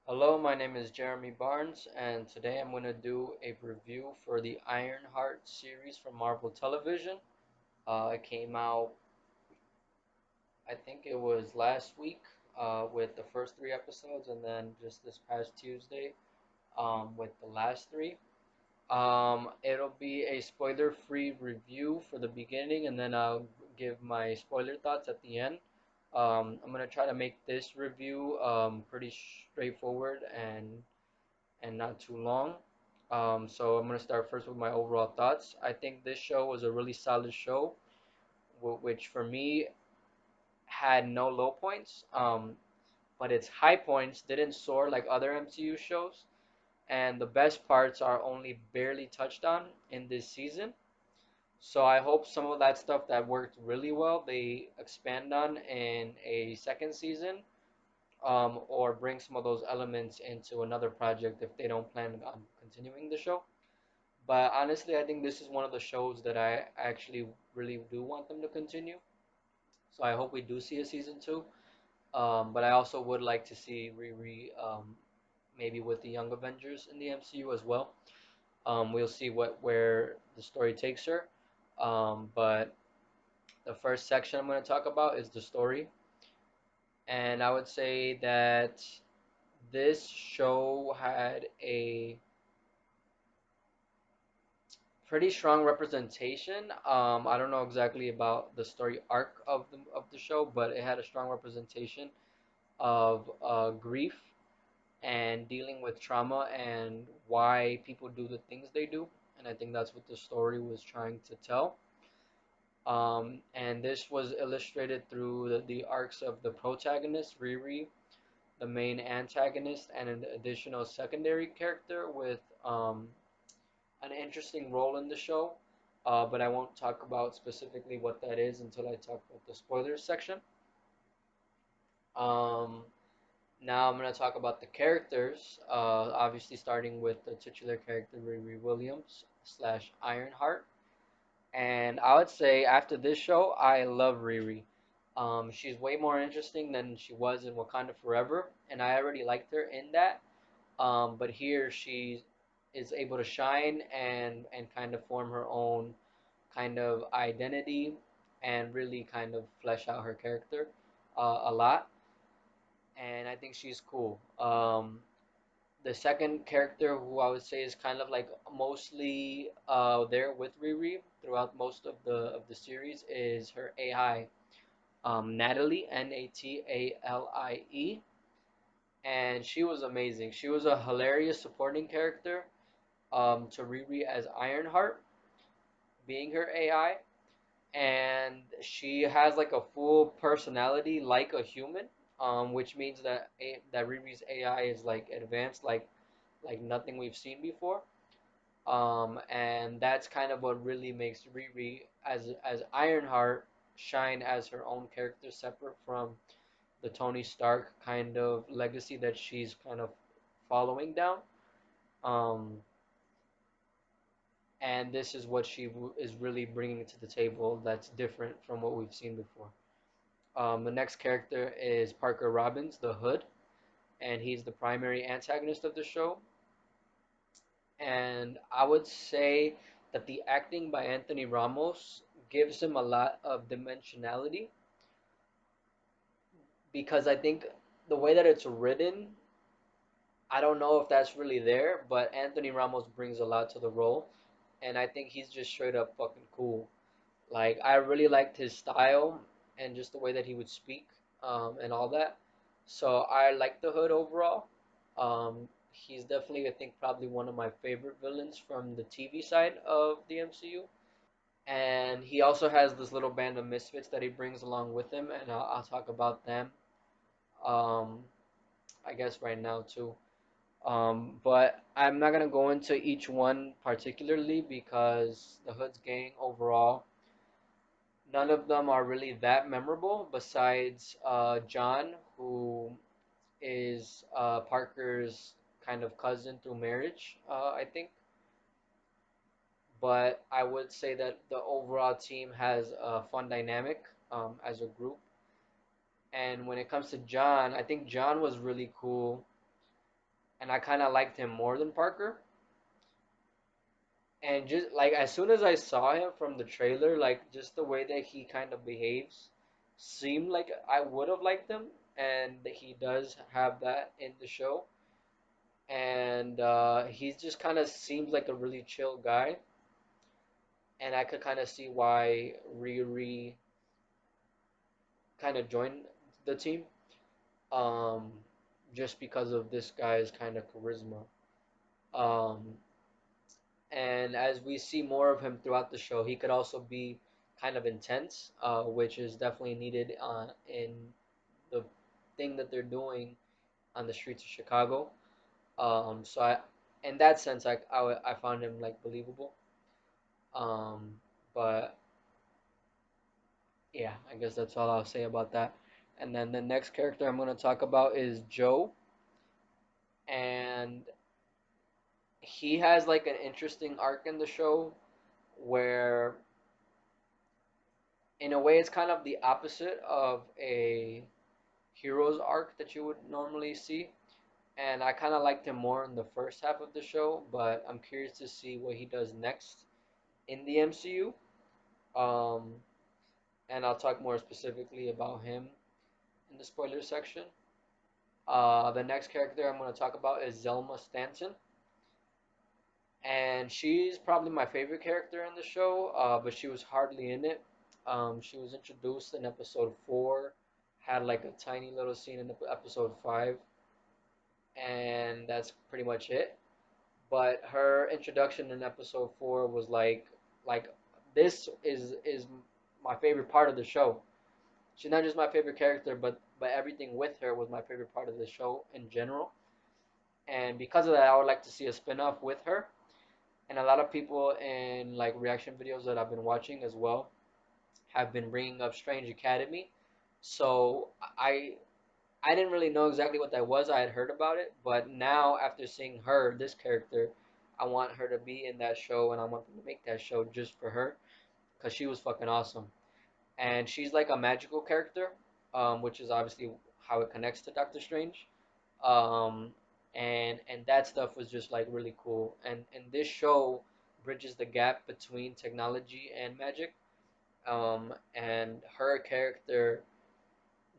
Hello, my name is Jeremy Barnes, and today I'm going to do a review for the Ironheart series from Marvel Television. It came out, I think it was last week, with the first three episodes, and then just this past Tuesday, with the last three. It'll be a spoiler-free review for the beginning, and then I'll give my spoiler thoughts at the end. I'm gonna try to make this review pretty straightforward and not too long. So I'm gonna start first with my overall thoughts. I think this show was a really solid show, which for me had no low points, but its high points didn't soar like other MCU shows, and the best parts are only barely touched on in this season. So I hope some of that stuff that worked really well they expand on in a second season, or bring some of those elements into another project if they don't plan on continuing the show. But honestly, I think this is one of the shows that I actually really do want them to continue. So I hope we do see a season two. But I also would like to see Riri, maybe with the Young Avengers in the MCU as well. We'll see where the story takes her. But the first section I'm going to talk about is the story, and I would say that this show had a pretty strong representation. I don't know exactly about the story arc of the show, but it had a strong representation of grief and dealing with trauma and why people do the things they do. And I think that's what the story was trying to tell. And this was illustrated through the arcs of the protagonist, Riri, the main antagonist, and an additional secondary character with an interesting role in the show, but I won't talk about specifically what that is until I talk about the spoilers section. Um, Now I'm going to talk about the characters, obviously starting with the titular character Riri Williams slash Ironheart. And I would say after this show, I love Riri. She's way more interesting than she was in Wakanda Forever, and I already liked her in that. But here she is able to shine and kind of form her own kind of identity and really kind of flesh out her character a lot. And I think she's cool. The second character who I would say is kind of like mostly there with Riri throughout most of the series is her AI, Natalie, N.A.T.A.L.I.E, and she was amazing. She was a hilarious supporting character to Riri as Ironheart, being her AI, and she has like a full personality like a human, which means that Riri's AI is like advanced, like nothing we've seen before. And that's kind of what really makes Riri as Ironheart shine as her own character, separate from the Tony Stark kind of legacy that she's kind of following down. Um, and this is what is really bringing to the table that's different from what we've seen before. The next character is Parker Robbins, the Hood, and he's the primary antagonist of the show. And I would say that the acting by Anthony Ramos gives him a lot of dimensionality, because I think the way that it's written, I don't know if that's really there, but Anthony Ramos brings a lot to the role, and I think he's just straight up fucking cool. Like I really liked his style and just the way that he would speak, and all that. So I like the Hood overall. He's definitely, I think, probably one of my favorite villains from the TV side of the MCU. And he also has this little band of misfits that he brings along with him, and I'll talk about them. Um, I guess right now too. But I'm not gonna go into each one particularly because the Hood's gang overall, none of them are really that memorable besides John, who is Parker's kind of cousin through marriage, I think. But I would say that the overall team has a fun dynamic as a group. And when it comes to John, I think John was really cool and I kind of liked him more than Parker. And just like as soon as I saw him from the trailer, like just the way that he kind of behaves seemed like I would have liked him, and he does have that in the show. And he just kind of seems like a really chill guy, and I could kind of see why Riri kind of joined the team, um, just because of this guy's kind of charisma. Um, and as we see more of him throughout the show, he could also be kind of intense, which is definitely needed in the thing that they're doing on the streets of Chicago. So in that sense, I found him like believable. Um, but yeah, I guess that's all I'll say about that. And then the next character I'm going to talk about is Joe, and he has like an interesting arc in the show where in a way it's kind of the opposite of a hero's arc that you would normally see, and I kind of liked him more in the first half of the show, but I'm curious to see what he does next in the MCU. um, and I'll talk more specifically about him in the spoiler section. The next character I'm going to talk about is Zelma Stanton, and she's probably my favorite character in the show, but she was hardly in it. She was introduced in episode 4, had like a tiny little scene in episode 5, and that's pretty much it. But her introduction in episode 4 was like this is my favorite part of the show. She's not just my favorite character, but everything with her was my favorite part of the show in general. And because of that, I would like to see a spin-off with her. And a lot of people in like reaction videos that I've been watching as well have been bringing up Strange Academy. So I didn't really know exactly what that was. I had heard about it, but now after seeing her, this character, I want her to be in that show, and I want them to make that show just for her because she was fucking awesome. And she's like a magical character, which is obviously how it connects to Doctor Strange. Um, and that stuff was just like really cool. And this show bridges the gap between technology and magic. And her character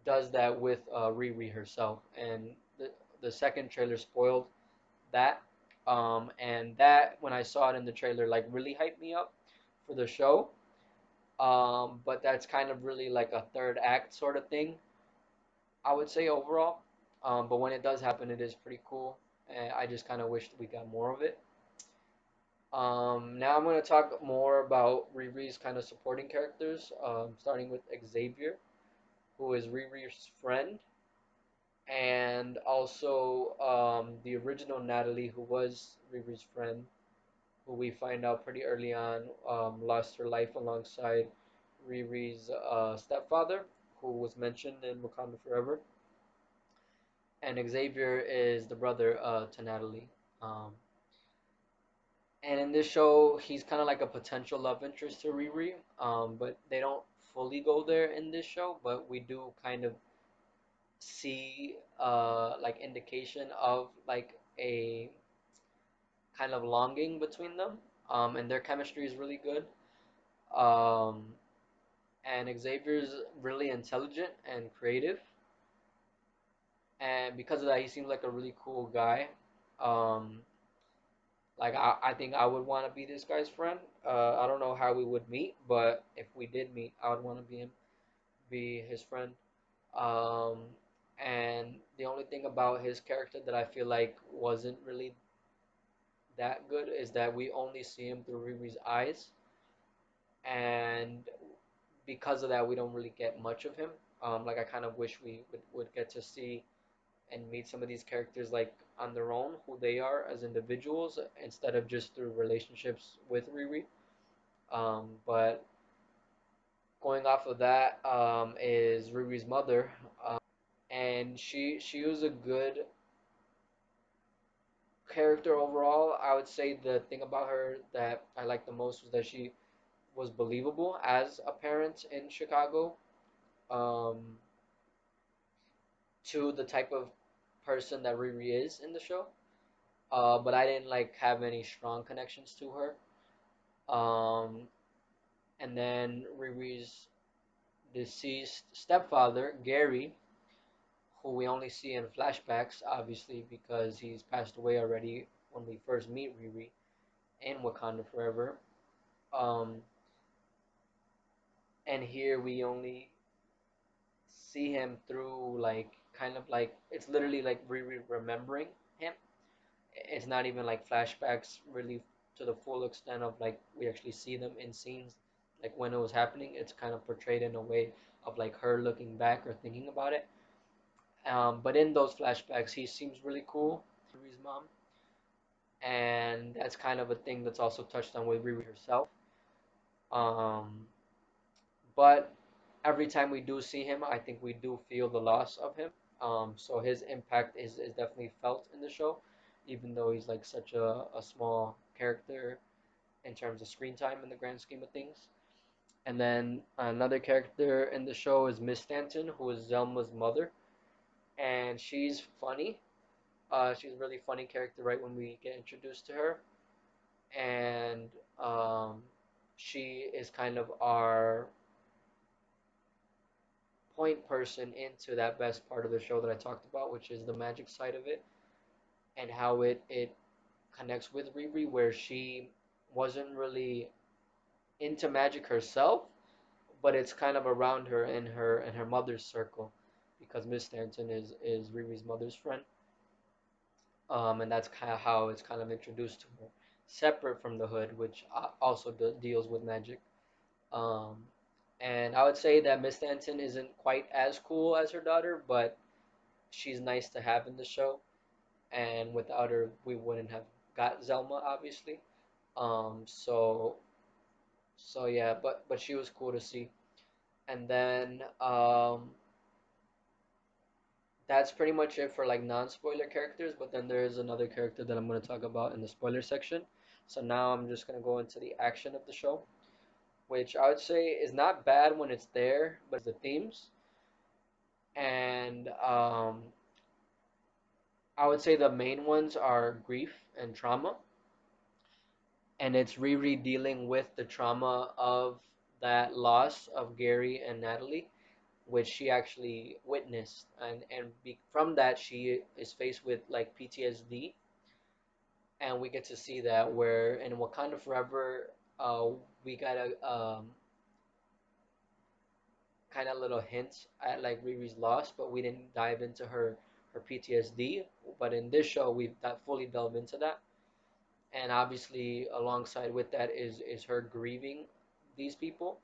does that with Riri herself. And the second trailer spoiled that. And that when I saw it in the trailer, like really hyped me up for the show. But that's kind of really like a third act sort of thing, I would say overall. But when it does happen, it is pretty cool. And I just kind of wished we got more of it. Now I'm going to talk more about Riri's kind of supporting characters, starting with Xavier, who is Riri's friend, and also the original Natalie, who was Riri's friend, who we find out pretty early on lost her life alongside Riri's stepfather, who was mentioned in Wakanda Forever. And Xavier is the brother to Natalie. Um, and in this show, he's kind of like a potential love interest to Riri, but they don't fully go there in this show. But we do kind of see like indication of like a kind of longing between them, and their chemistry is really good. Um, and Xavier's really intelligent and creative, and because of that, he seems like a really cool guy. Um, like I think I would want to be this guy's friend. I don't know how we would meet, but if we did meet, I would want to be his friend. Um, and the only thing about his character that I feel like wasn't really that good is that we only see him through Riri's eyes, and because of that, we don't really get much of him. Like I kind of wish we would get to see and meet some of these characters like on their own, who they are as individuals, instead of just through relationships with Riri. But going off of that is Riri's mother, and she was a good character overall. I would say the thing about her that I liked the most was that she was believable as a parent in Chicago, um, to the type of person that Riri is in the show. but I didn't like have any strong connections to her. Um, and then Riri's deceased stepfather, Gary, who we only see in flashbacks, obviously, because he's passed away already when we first meet Riri in Wakanda Forever. Um, and here we only see him through like kind of like it's literally like Riri remembering him. It's not even like flashbacks really to the full extent of like we actually see them in scenes like when it was happening. It's kind of portrayed in a way of like her looking back or thinking about it. But in those flashbacks, he seems really cool, Riri's mom, and that's kind of a thing that's also touched on with Riri herself. Um, but every time we do see him, I think we do feel the loss of him. So his impact is definitely felt in the show, even though he's like such a small character in terms of screen time in the grand scheme of things. And then another character in the show is Miss Stanton, who is Zelma's mother, and she's funny. She's a really funny character right when we get introduced to her, and um, she is kind of our point person into that best part of the show that I talked about, which is the magic side of it and how it connects with Riri, where she wasn't really into magic herself, but it's kind of around her in her mother's circle, because Miss Stanton is Riri's mother's friend, and that's kind of how it's kind of introduced to her, separate from the Hood, which also deals with magic. Um, and I would say that Miss Stanton isn't quite as cool as her daughter, but she's nice to have in the show. And without her, we wouldn't have got Zelma, obviously. So yeah, but she was cool to see. And then that's pretty much it for like non-spoiler characters. But then there is another character that I'm going to talk about in the spoiler section. So now I'm just going to go into the action of the show, which I would say is not bad when it's there, but the themes. And I would say the main ones are grief and trauma, and it's Riri dealing with the trauma of that loss of Gary and Natalie, which she actually witnessed, and from that she is faced with like PTSD, and we get to see that where in Wakanda Forever, we got a kind of little hints at like Riri's loss, but we didn't dive into her PTSD. But in this show, we've fully delved into that, and obviously alongside with that is her grieving these people,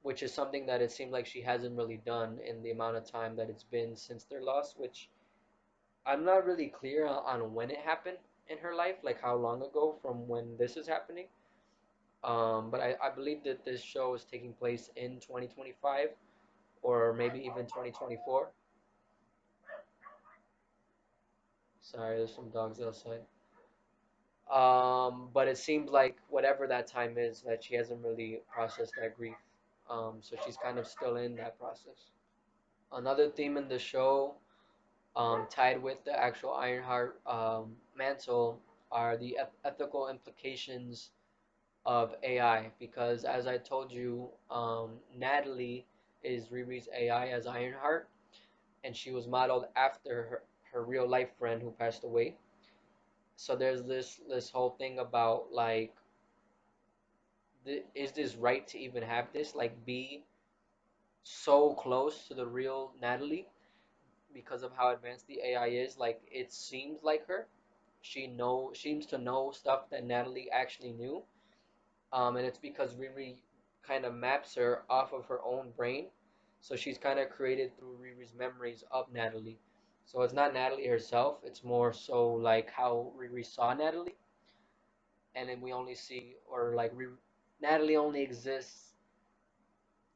which is something that it seemed like she hasn't really done in the amount of time that it's been since their loss, which I'm not really clear on when it happened in her life, like how long ago from when this is happening. But I believe that this show is taking place in 2025 or maybe even 2024. Sorry, there's some dogs outside. But it seems like whatever that time is, that she hasn't really processed that grief. So she's kind of still in that process. Another theme in the show, tied with the actual Ironheart mantle, are the ethical implications of AI. Because as I told you, Natalie is Riri's AI as Ironheart, and she was modeled after her real life friend who passed away. So there's this whole thing about like, is this right to even have this? Like, be so close to the real Natalie because of how advanced the AI is. Like, it seems like her. Seems to know stuff that Natalie actually knew. And it's because Riri kind of maps her off of her own brain. So she's kind of created through Riri's memories of Natalie. So it's not Natalie herself. It's more so like how Riri saw Natalie, and then we only see or like Natalie only exists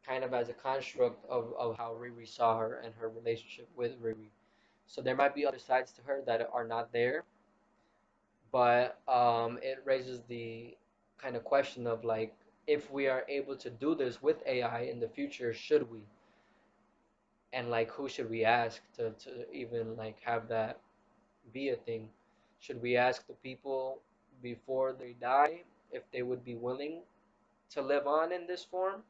kind of as a construct of how Riri saw her and her relationship with Riri. So there might be other sides to her that are not there, but it raises the kind of question of like, if we are able to do this with AI in the future, should we? And like, who should we ask to even like have that be a thing? Should we ask the people before they die if they would be willing to live on in this form?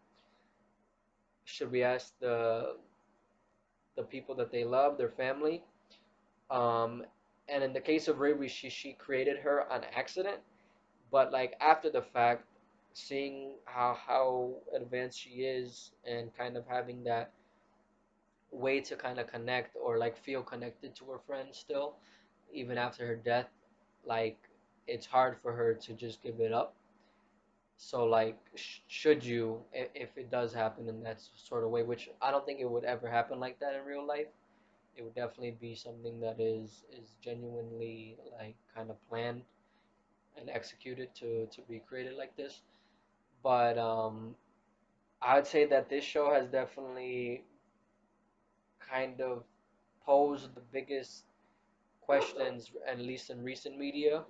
Should we ask the people that they love, their family? Um, and in the case of Riri, she created her on accident, but like after the fact, seeing how advanced she is and kind of having that way to kind of connect or like feel connected to her friends still, even after her death, like it's hard for her to just give it up. So like, should you, if it does happen in that sort of way, which I don't think it would ever happen like that in real life. It would definitely be something that is genuinely like kind of planned and executed to be created like this. But I'd say that this show has definitely kind of posed the biggest questions, at least in recent media,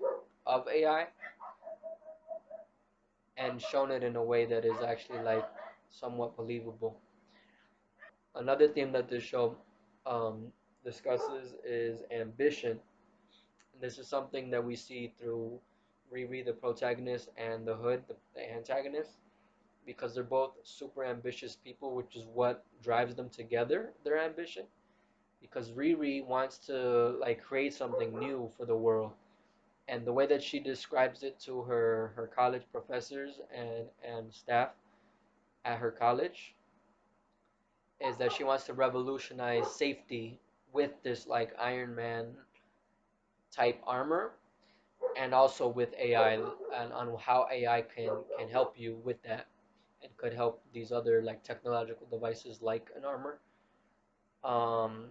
of AI, and shown it in a way that is actually like somewhat believable. Another theme that this show um, discusses is ambition. This is something that we see through Riri, the protagonist, and the Hood, the antagonist, because they're both super ambitious people, which is what drives them together, their ambition. Because Riri wants to like create something new for the world, and the way that she describes it to her college professors and staff at her college is that she wants to revolutionize safety with this like Iron Man type armor, and also with AI, and on how AI can help you with that and could help these other like technological devices like an armor. Um,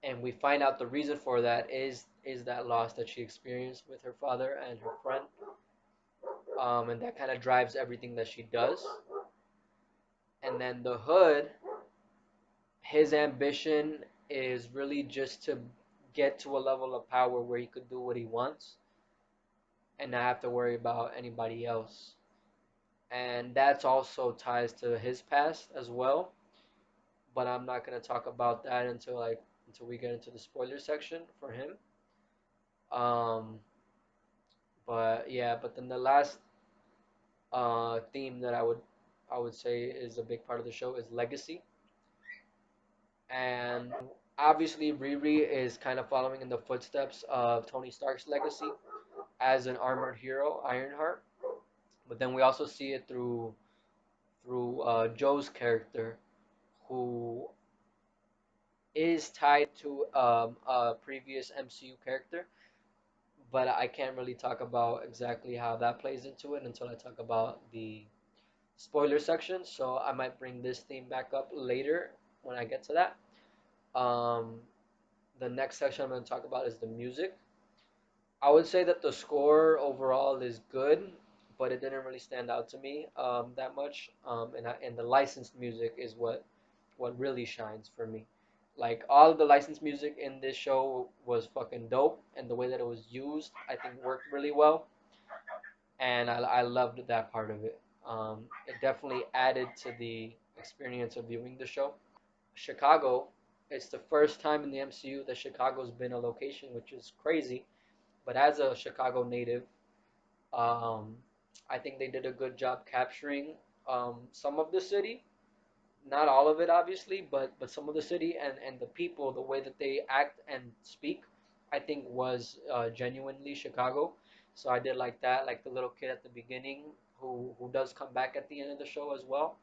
and we find out the reason for that is that loss that she experienced with her father and her friend, and that kind of drives everything that she does. And then the Hood, his ambition is really just to get to a level of power where he could do what he wants and not have to worry about anybody else. And that's also ties to his past as well. But I'm not gonna talk about that until we get into the spoiler section for him. Um, but yeah, but then the last theme that I would say is a big part of the show is legacy, and obviously Riri is kind of following in the footsteps of Tony Stark's legacy as an armored hero, Ironheart. But then we also see it through Joe's character, who is tied to a previous MCU character, but I can't really talk about exactly how that plays into it until I talk about the spoiler section. So I might bring this theme back up later when I get to that. Um, the next section I'm going to talk about is the music. I would say that the score overall is good, but it didn't really stand out to me that much. And the licensed music is what really shines for me. Like all of the licensed music in this show was fucking dope, and the way that it was used, I think, worked really well, and I loved that part of it. It definitely added to the experience of viewing the show. Chicago, it's the first time in the MCU that Chicago's been a location, which is crazy. But as a Chicago native, um, I think they did a good job capturing some of the city, not all of it obviously, but some of the city and the people, the way that they act and speak, I think was genuinely Chicago. So I did like that, like the little kid at the beginning who does come back at the end of the show as well.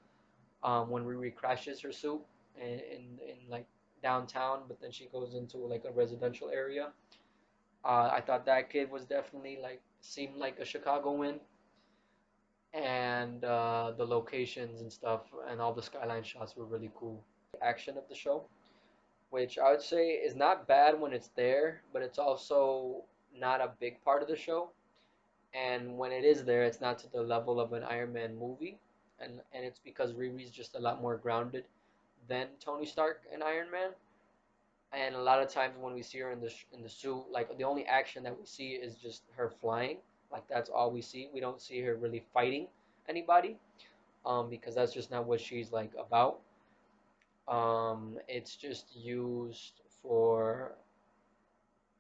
When Riri crashes her suit in like downtown, but then she goes into like a residential area. I thought that kid was definitely like seemed like a Chicagoan, and the locations and stuff and all the skyline shots were really cool. Action of the show, which I would say is not bad when it's there, but it's also not a big part of the show. And when it is there, it's not to the level of an Iron Man movie, and it's because Riri's just a lot more grounded than Tony Stark and Iron Man. And a lot of times when we see her in the suit, like the only action that we see is just her flying. Like that's all we see. We don't see her really fighting anybody, because that's just not what she's like about. It's just used for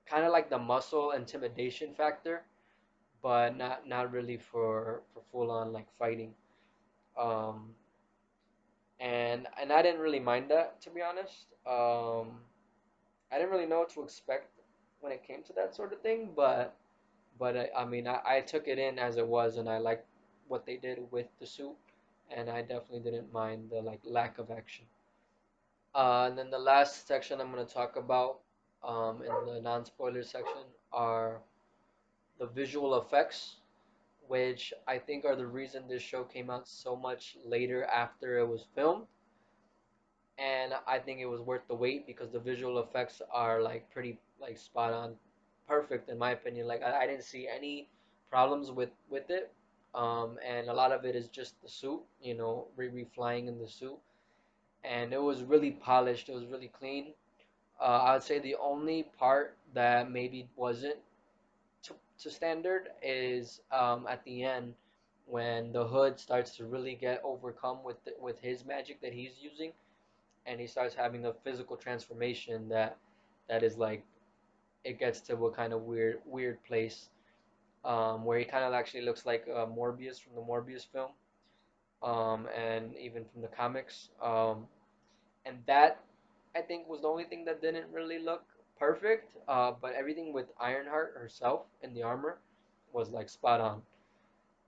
kind of like the muscle intimidation factor, but not really for full on like fighting. Um, and I didn't really mind that, to be honest. I didn't really know what to expect when it came to that sort of thing, but I mean I took it in as it was, and I liked what they did with the suit, and I definitely didn't mind the like lack of action. And then the last section I'm going to talk about in the non-spoiler section are the visual effects, which I think are the reason this show came out so much later after it was filmed. And I think it was worth the wait because the visual effects are like pretty like spot on, perfect in my opinion. Like I didn't see any problems with it. And a lot of it is just the suit, you know, Riri flying in the suit, and it was really polished. It was really clean. I would say the only part that maybe wasn't to standard is at the end when the hood starts to really get overcome with his magic that he's using, and he starts having a physical transformation that is like it gets to a kind of weird place where he kind of actually looks like Morbius from the Morbius film, and even from the comics. And that I think was the only thing that didn't really look perfect. But everything with Ironheart herself in the armor was like spot on.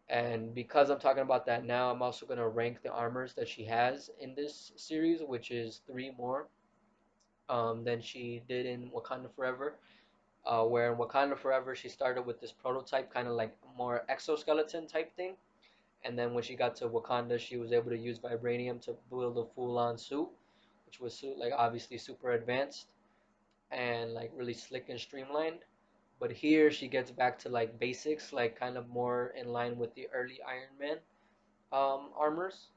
And because I'm talking about that now, I'm also gonna rank the armors that she has in this series, which is three more than she did in Wakanda Forever. Where in Wakanda Forever she started with this prototype, kind of like more exoskeleton type thing, and then when she got to Wakanda, she was able to use vibranium to build a full-on suit, which was like obviously super advanced and like really slick and streamlined. But here she gets back to like basics, like kind of more in line with the early Iron Man armors.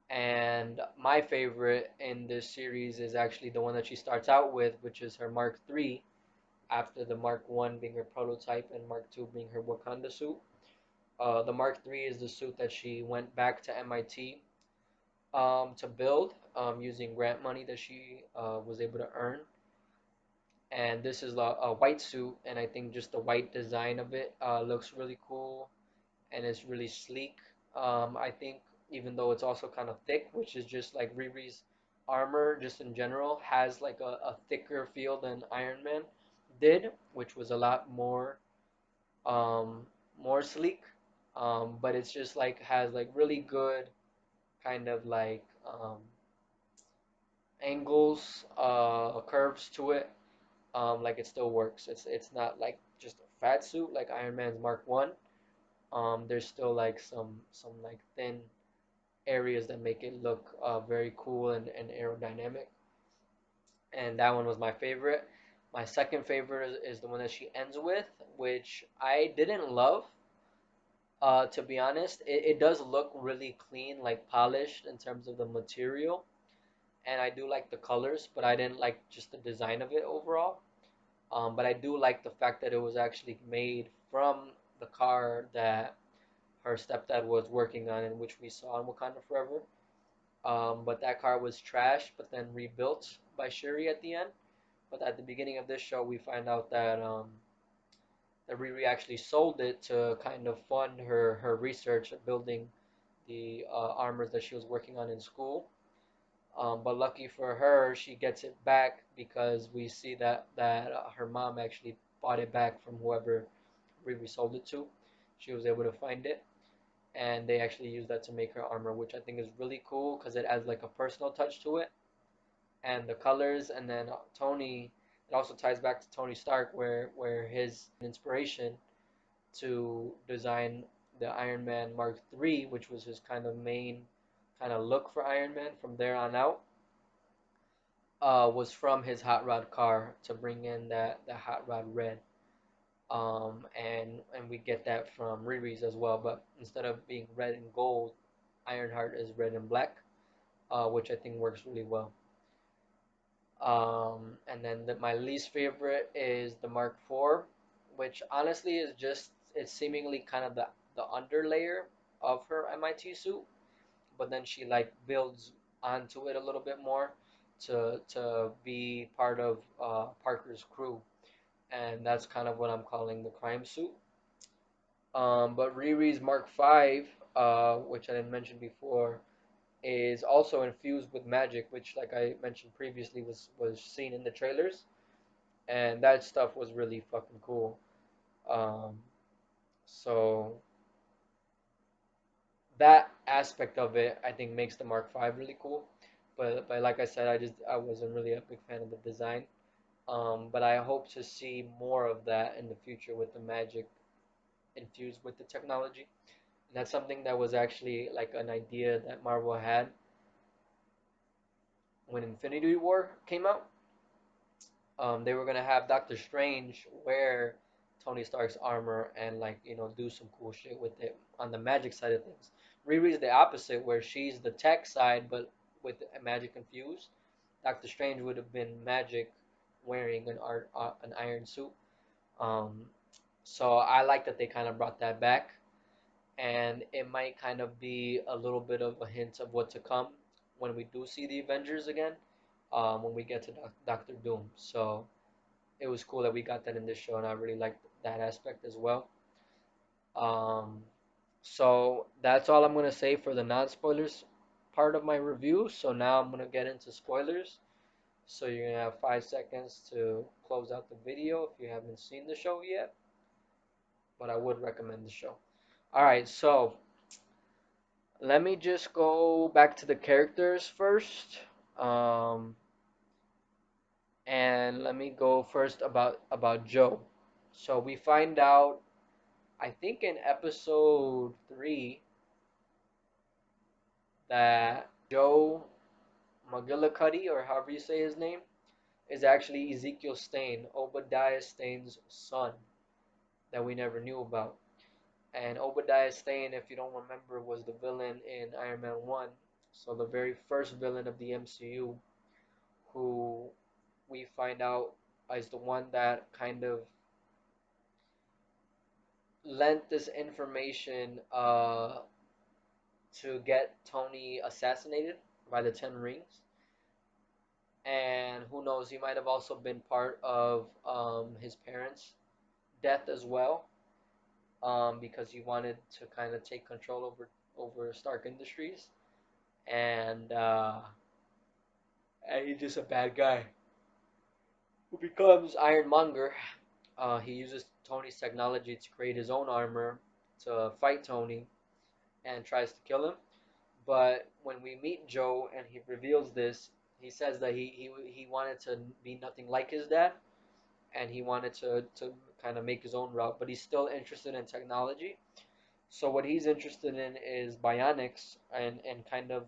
And my favorite in this series is actually the one that she starts out with, which is her Mark III, after the Mark One being her prototype and Mark Two being her Wakanda suit. The Mark III is the suit that she went back to MIT to build using grant money that she was able to earn. And this is a white suit, and I think just the white design of it looks really cool and it's really sleek. I think even though it's also kind of thick, which is just like Riri's armor, just in general, has like a thicker feel than Iron Man did, which was a lot um, more sleek. But it's just like has like really good kind of like angles, curves to it. Like it still works. It's not like just a fat suit like Iron Man's Mark One. There's still like some like thin areas that make it look very cool and aerodynamic. And that one was my favorite. My second favorite is the one that she ends with, which I didn't love. To be honest, it does look really clean, like polished in terms of the material, and I do like the colors, but I didn't like just the design of it overall. But I do like the fact that it was actually made from the car that her stepdad was working on, and which we saw in Wakanda Forever. But that car was trashed, but then rebuilt by Shuri at the end. But at the beginning of this show, we find out that Riri actually sold it to kind of fund her research at building the armors that she was working on in school. But lucky for her, she gets it back because we see that her mom actually bought it back from whoever Riri sold it to. She was able to find it, and they actually use that to make her armor, which I think is really cool because it adds like a personal touch to it, and the colors, and then Tony. It also ties back to Tony Stark, where his inspiration to design the Iron Man Mark III, which was his kind of main kind of look for Iron Man from there on out, was from his hot rod car to bring in that hot rod red. And we get that from Riri's as well, but instead of being red and gold, Ironheart is red and black, which I think works really well. And then my least favorite is the Mark IV, which honestly is just it's seemingly kind of the underlayer of her MIT suit, but then she like builds onto it a little bit more to be part of Parker's crew, and that's kind of what I'm calling the crime suit. But Riri's Mark V, which I didn't mention before, is also infused with magic, which, like I mentioned previously, was seen in the trailers, and that stuff was really fucking cool. Um, so that aspect of it, I think, makes the Mark V really cool. But like I said, I wasn't really a big fan of the design. But I hope to see more of that in the future with the magic infused with the technology. And that's something that was actually like an idea that Marvel had when Infinity War came out. They were gonna have Doctor Strange wear Tony Stark's armor and, like, do some cool shit with it on the magic side of things. Riri's the opposite, where she's the tech side, but with magic infused. Doctor Strange would have been magic wearing an iron suit. Um, so I like that they kind of brought that back, and it might kind of be a little bit of a hint of what to come when we do see the Avengers again, when we get to Doctor Doom. So it was cool that we got that in this show, and I really liked that aspect as well. Um, so that's all I'm gonna say for the non-spoilers part of my review. So now I'm gonna get into spoilers. So you're gonna have 5 seconds to close out the video if you haven't seen the show yet, but I would recommend the show. All right, so let me just go back to the characters first. Um, and let me go first about Joe. So we find out, I think in episode 3, that Joe McGillicuddy, or however you say his name, is actually Ezekiel Stane, Obadiah Stane's son, that we never knew about. And Obadiah Stane, if you don't remember, was the villain in Iron Man 1. So the very first villain of the MCU, who we find out is the one that kind of lent this information to get Tony assassinated by the Ten Rings. And who knows, he might have also been part of his parents' death as well, because he wanted to kind of take control over Stark Industries, and he's just a bad guy who becomes Ironmonger. He uses Tony's technology to create his own armor to fight Tony and tries to kill him. But when we meet Joe and he reveals this, he says that he wanted to be nothing like his dad, and he wanted to kind of make his own route, but he's still interested in technology. So what he's interested in is bionics, and kind of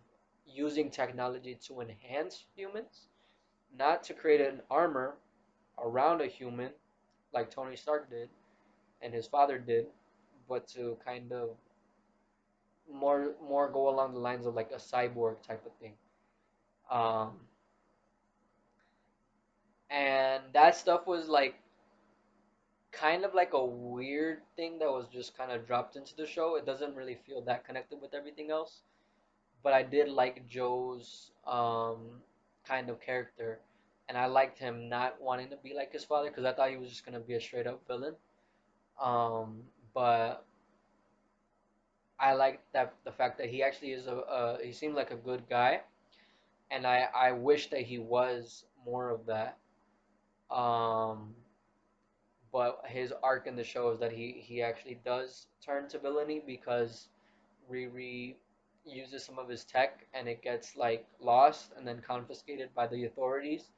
using technology to enhance humans, not to create an armor around a human like Tony Stark did and his father did, but to kind of more go along the lines of like a cyborg type of thing. Um, and that stuff was like kind of like a weird thing that was just kind of dropped into the show. It doesn't really feel that connected with everything else, but I did like Joe's kind of character, and I liked him not wanting to be like his father because I thought he was just gonna be a straight up villain. Um, but I like that the fact that he actually is he seemed like a good guy, and I wish that he was more of that. Um, but his arc in the show is that he actually does turn to villainy because Riri uses some of his tech and it gets like lost and then confiscated by the authorities,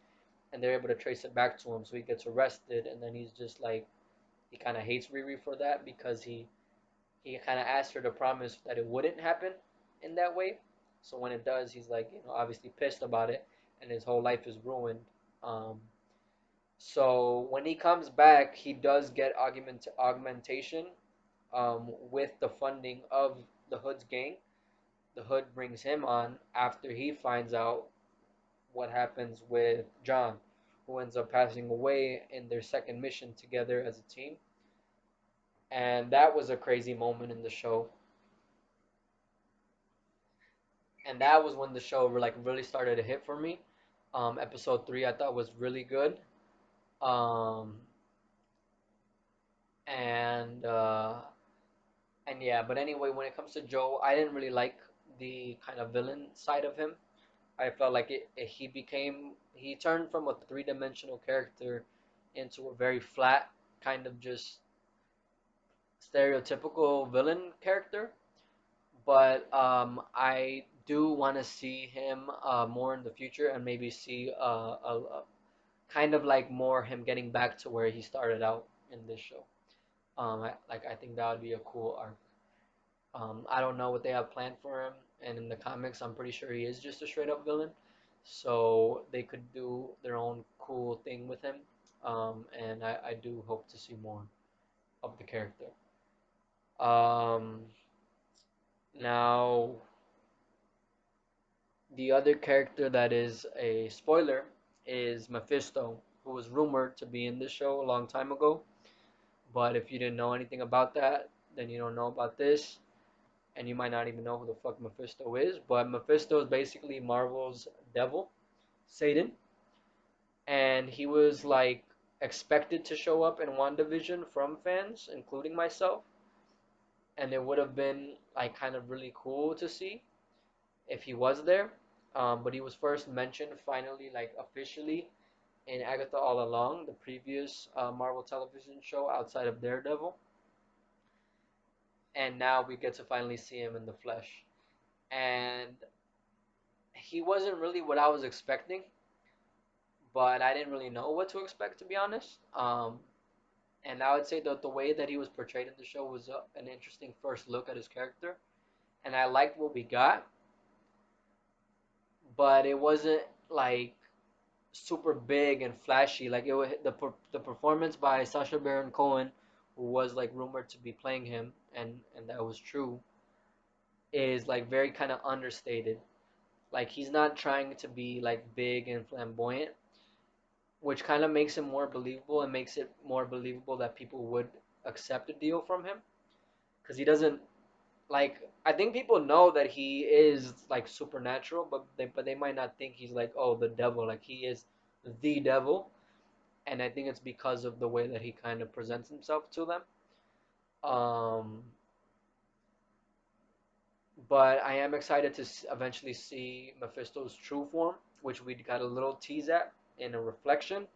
and they're able to trace it back to him, so he gets arrested, and then he's just like, he kind of hates Riri for that because he kind of asked her to promise that it wouldn't happen in that way. So when it does, he's like, obviously pissed about it, and his whole life is ruined. Um, so when he comes back, he does get augmentation, with the funding of the Hood's gang. The Hood brings him on after he finds out what happens with John, who ends up passing away in their second mission together as a team. And that was a crazy moment in the show. And that was when the show like really started to hit for me. Episode 3 I thought was really good. Um, And yeah, but anyway, when it comes to Joe, I didn't really like the kind of villain side of him. I felt like he turned from a three-dimensional character into a very flat, kind of just stereotypical villain character. But I do want to see him more in the future and maybe see kind of like more him getting back to where he started out in this show. I think that would be a cool arc. I don't know what they have planned for him, and in the comics, I'm pretty sure he is just a straight up villain. So they could do their own cool thing with him, and I do hope to see more of the character. Um, Now, the other character that is a spoiler is Mephisto, who was rumored to be in this show a long time ago. But if you didn't know anything about that, then you don't know about this, and you might not even know who the fuck Mephisto is. But Mephisto is basically Marvel's devil, Satan, and he was like expected to show up in WandaVision from fans, including myself, and it would have been like kind of really cool to see if he was there. But he was first mentioned finally, like officially, in Agatha All Along, the previous Marvel television show outside of Daredevil, and now we get to finally see him in the flesh. And he wasn't really what I was expecting, but I didn't really know what to expect, to be honest. And I would say that the way that he was portrayed in the show was an interesting first look at his character, and I liked what we got, but it wasn't like super big and flashy. Like it was the performance by Sacha Baron Cohen, who was like rumored to be playing him, and that was true, is like very kind of understated. Like he's not trying to be like big and flamboyant, which kind of makes him more believable and makes it more believable that people would accept a deal from him because he doesn't like. I think people know that he is like supernatural, but they might not think he's like, oh, the devil. Like he is the devil, and I think it's because of the way that he kind of presents himself to them. Um, but I am excited to eventually see Mephisto's true form, which we got a little tease at in a reflection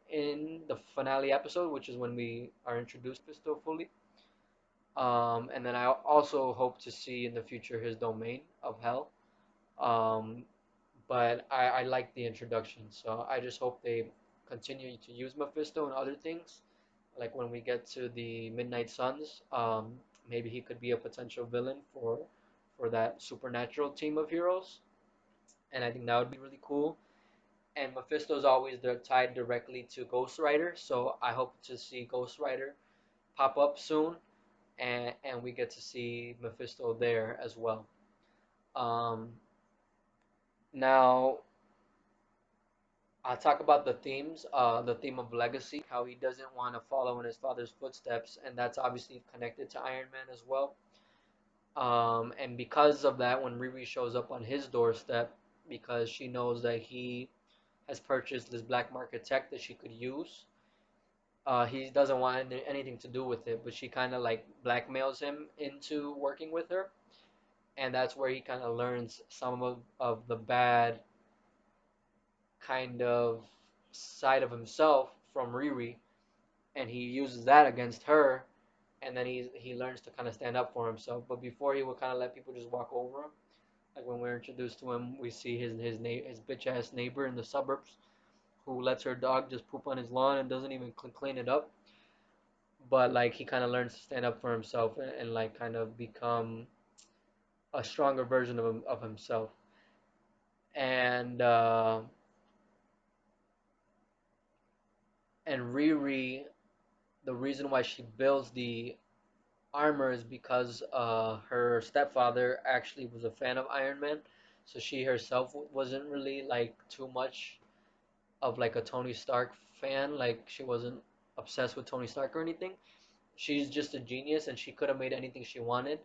in the finale episode, which is when we are introduced to Mephisto fully. And then I also hope to see in the future his domain of hell. Um, but I like the introduction, so I just hope they continue to use Mephisto and other things. Like when we get to the Midnight Suns, maybe he could be a potential villain for that supernatural team of heroes, and I think that would be really cool. And Mephisto's always they're tied directly to Ghost Rider, so I hope to see Ghost Rider pop up soon, and we get to see Mephisto there as well. Um, Now I'll talk about the themes. The theme of legacy, how he doesn't want to follow in his father's footsteps, and that's obviously connected to Iron Man as well. And because of that, when Riri shows up on his doorstep, because she knows that he has purchased this black market tech that she could use, he doesn't want anything to do with it. But she kind of like blackmails him into working with her, and that's where he kind of learns some of the bad kind of side of himself from Riri, and he uses that against her, and then he learns to kind of stand up for himself. But before he would kind of let people just walk over him. Like when we're introduced to him, we see his bitch ass neighbor in the suburbs who lets her dog just poop on his lawn and doesn't even clean it up. But like he kind of learns to stand up for himself and like kind of become a stronger version of himself. And and Riri, the reason why she builds the armor is because her stepfather actually was a fan of Iron Man, so she herself wasn't really like too much of like a Tony Stark fan. Like she wasn't obsessed with Tony Stark or anything. She's just a genius, and she could have made anything she wanted.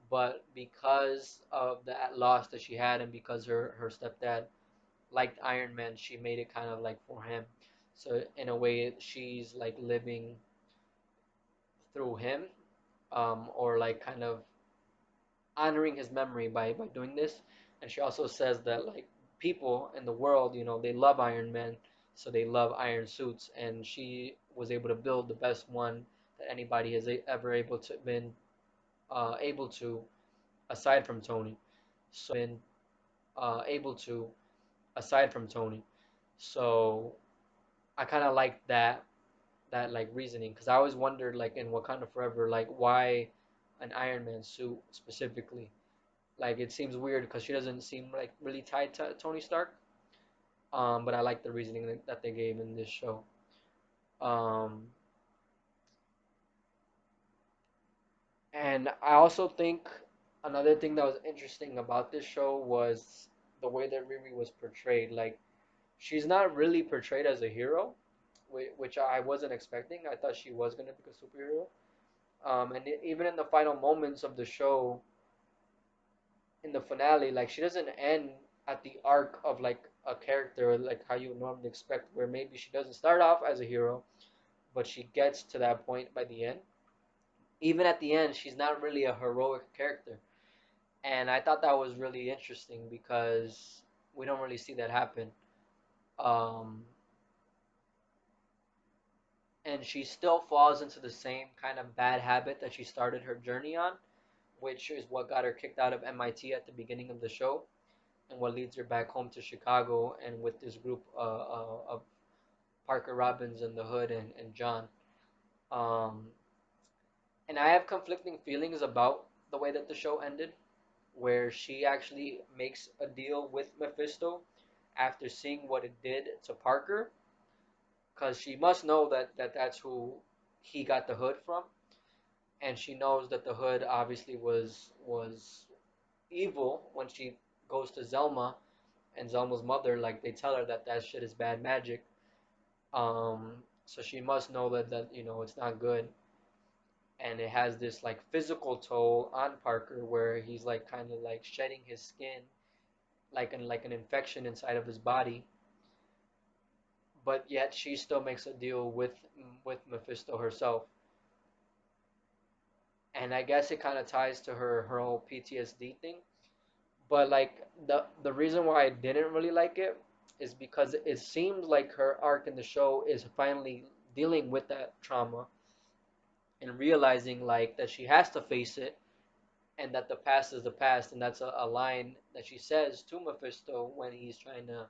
But because of that loss that she had, and because her stepdad liked Iron Man, she made it kind of like for him. So in a way, she's like living through him, or like kind of honoring his memory by doing this. And she also says that like people in the world, they love Iron Man, so they love iron suits, and she was able to build the best one that anybody has ever able to, aside from Tony. Been able to aside from Tony. So I kind of like that like reasoning, because I always wondered like in Wakanda Forever, like why an Iron Man suit specifically. Like it seems weird because she doesn't seem like really tied to Tony Stark. But I like the reasoning that they gave in this show. Um, and I also think another thing that was interesting about this show was the way that Riri was portrayed. Like she's not really portrayed as a hero, which I wasn't expecting. I thought she was gonna be a superhero. And even in the final moments of the show, in the finale, like she doesn't end at the arc of like a character like how you would normally expect, where maybe she doesn't start off as a hero, but she gets to that point by the end. Even at the end, she's not really a heroic character, and I thought that was really interesting because we don't really see that happen. Um, and she still falls into the same kind of bad habit that she started her journey on, which is what got her kicked out of MIT at the beginning of the show, and what leads her back home to Chicago and with this group of Parker Robbins and the Hood and John. Um, and I have conflicting feelings about the way that the show ended, where she actually makes a deal with Mephisto after seeing what it did to Parker, because she must know that's who he got the Hood from, and she knows that the Hood obviously was evil when she goes to Zelma and Zelma's mother. Like they tell her that shit is bad magic. So she must know that it's not good, and it has this like physical toll on Parker, where he's like kind of like shedding his skin, like an infection inside of his body. But yet she still makes a deal with Mephisto herself, and I guess it kind of ties to her whole PTSD thing. But like the reason why I didn't really like it is because it seems like her arc in the show is finally dealing with that trauma and realizing like that she has to face it, and that the past is the past. And that's a line that she says to Mephisto when he's trying to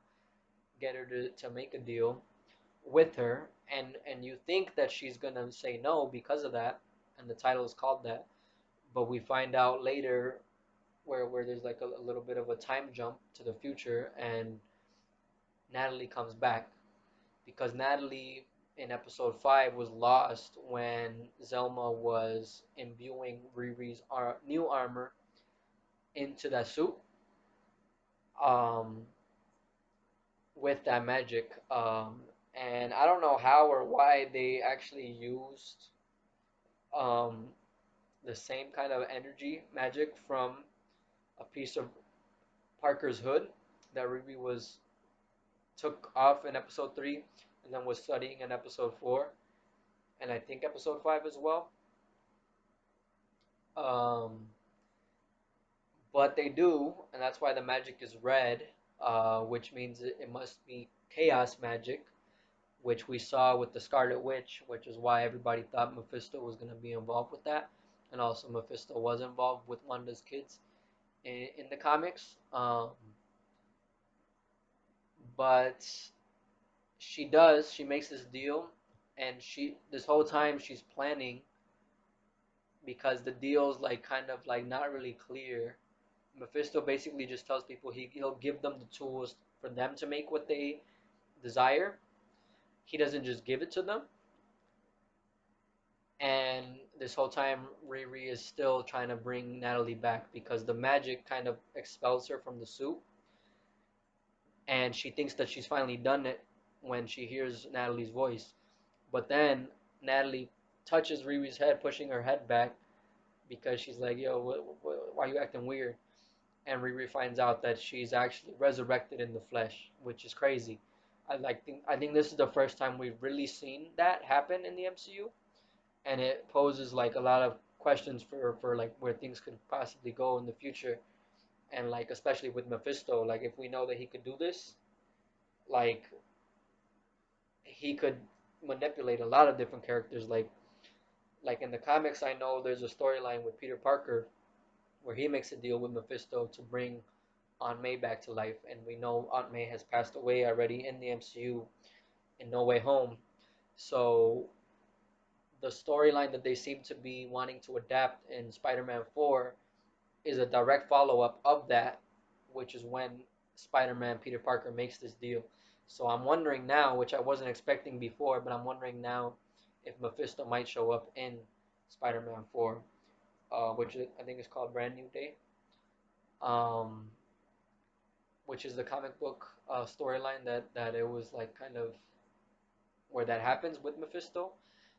get her to make a deal with her, and you think that she's gonna say no because of that, and the title is called that. But we find out later where there's like a little bit of a time jump to the future, and Natalie comes back, because Natalie in episode 5 was lost when Zelma was imbuing Riri's new armor into that suit, um, with that magic. And I don't know how or why they actually used um, the same kind of energy magic from a piece of Parker's hood that Riri was took off in episode 3 and then was studying in episode 4, and I think episode 5 as well. Um, but they do, and that's why the magic is red, which means it must be chaos magic, which we saw with the Scarlet Witch, which is why everybody thought Mephisto was going to be involved with that. And also, Mephisto was involved with Wanda's kids in the comics. But she makes this deal, and this whole time she's planning, because the deal's like kind of like not really clear. Mephisto basically just tells people he'll give them the tools for them to make what they desire. He doesn't just give it to them. And this whole time, Riri is still trying to bring Natalie back, because the magic kind of expels her from the suit, and she thinks that she's finally done it when she hears Natalie's voice. But then Natalie touches Riri's head, pushing her head back, because she's like, "Yo, why are you acting weird?" And Riri finds out that she's actually resurrected in the flesh, which is crazy. I think this is the first time we've really seen that happen in the MCU. and it poses like a lot of questions for like where things could possibly go in the future, and like especially with Mephisto, like if we know that he could do this, like he could manipulate a lot of different characters. Like in the comics, I know there's a storyline with Peter Parker where he makes a deal with Mephisto to bring Aunt May back to life, and we know Aunt May has passed away already in the MCU in No Way Home. So the storyline that they seem to be wanting to adapt in Spider-Man 4 is a direct follow-up of that, which is when Spider-Man Peter Parker makes this deal. So I'm wondering now, which I wasn't expecting before, but I'm wondering now if Mephisto might show up in Spider-Man 4, which I think is called Brand New Day, um, which is the comic book storyline that it was like kind of where that happens with Mephisto.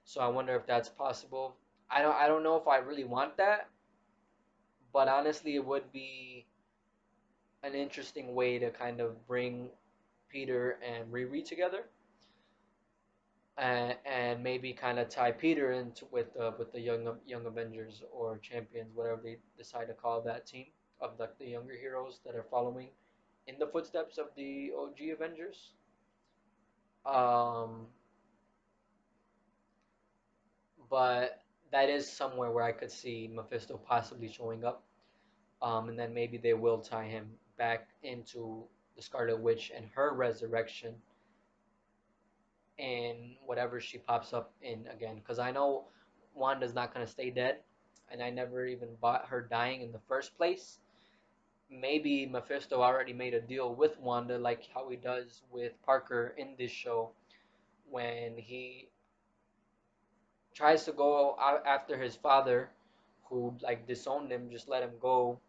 So I wonder if that's possible. I don't know if I really want that, but honestly, it would be an interesting way to kind of bring Peter and Riri together, and maybe kind of tie Peter into with the young Avengers or champions, whatever they decide to call that team of the younger heroes that are following in the footsteps of the OG Avengers. Um, but that is somewhere where I could see Mephisto possibly showing up, and then maybe they will tie him back into the Scarlet Witch and her resurrection in whatever she pops up in again. Because I know Wanda's not gonna stay dead, and I never even bought her dying in the first place. Maybe Mephisto already made a deal with Wanda, like how he does with Parker in this show, when he tries to go after his father, who like disowned him, just let him go.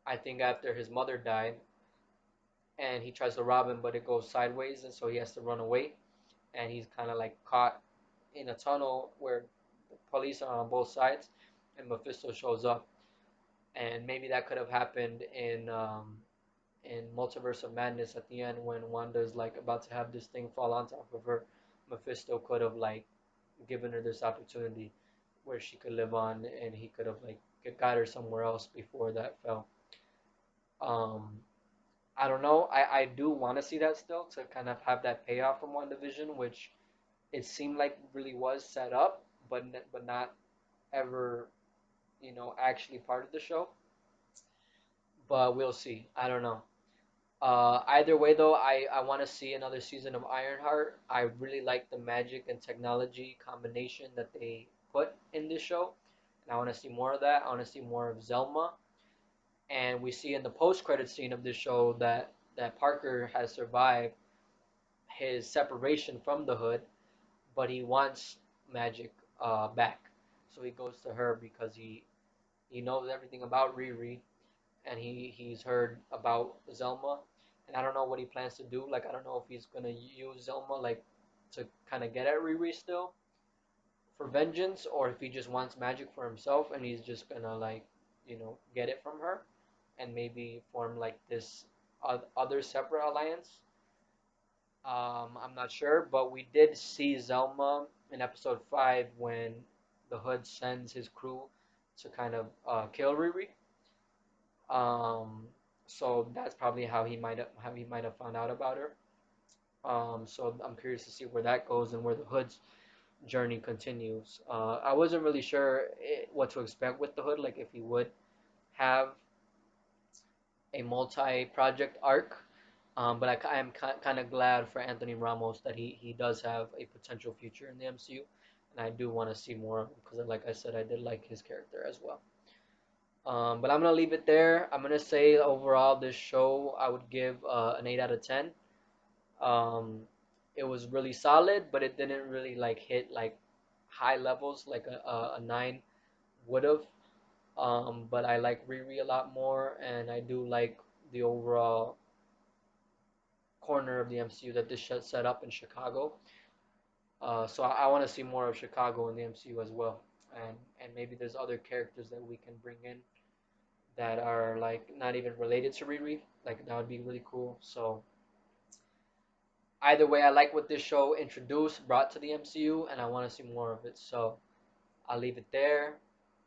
I think after his mother died, and he tries to rob him, but it goes sideways, and so he has to run away, and he's kind of like caught in a tunnel where the police are on both sides, and Mephisto shows up, and maybe that could have happened in Multiverse of Madness at the end when Wanda's like about to have this thing fall on top of her. Mephisto could have like given her this opportunity where she could live on, and he could have like got her somewhere else before that fell. Um, I don't know. I do want to see that still to kind of have that payoff from WandaVision, which it seemed like really was set up, but not ever, actually part of the show. But we'll see. I don't know. Either way, though, I want to see another season of Ironheart. I really like the magic and technology combination that they put in this show, and I want to see more of that. I want to see more of Zelma, and we see in the post-credit scene of this show that Parker has survived his separation from the Hood, but he wants magic back. So he goes to her because he knows everything about Riri, and he's heard about Zelma, and I don't know what he plans to do. Like I don't know if he's gonna use Zelma like to kind of get at Riri still for vengeance, or if he just wants magic for himself and he's just gonna like get it from her and maybe form like this other separate alliance. I'm not sure, but we did see Zelma in episode 5 when the Hood sends his crew to kind of kill Riri. Um, so that's probably how he might have found out about her. So I'm curious to see where that goes and where the Hood's journey continues. I wasn't really sure what to expect with the Hood, like if he would have a multi-project arc. But I am kind of glad for Anthony Ramos that he does have a potential future in the MCU, and I do want to see more of him because, like I said, I did like his character as well. But I'm gonna leave it there. I'm gonna say overall this show I would give an 8 out of 10. Um, it was really solid, but it didn't really like hit like high levels like a 9 would have. But I like Riri a lot more, and I do like the overall corner of the MCU that this set up in Chicago. So I want to see more of Chicago in the MCU as well, and maybe there's other characters that we can bring in that are like not even related to Riri. Like that would be really cool. So either way, I like what this show introduced, brought to the MCU, and I want to see more of it. So I'll leave it there.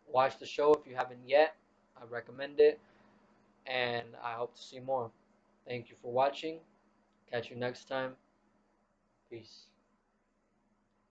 Watch the show if you haven't yet. I recommend it, and I hope to see more. Thank you for watching. Catch you next time. Peace.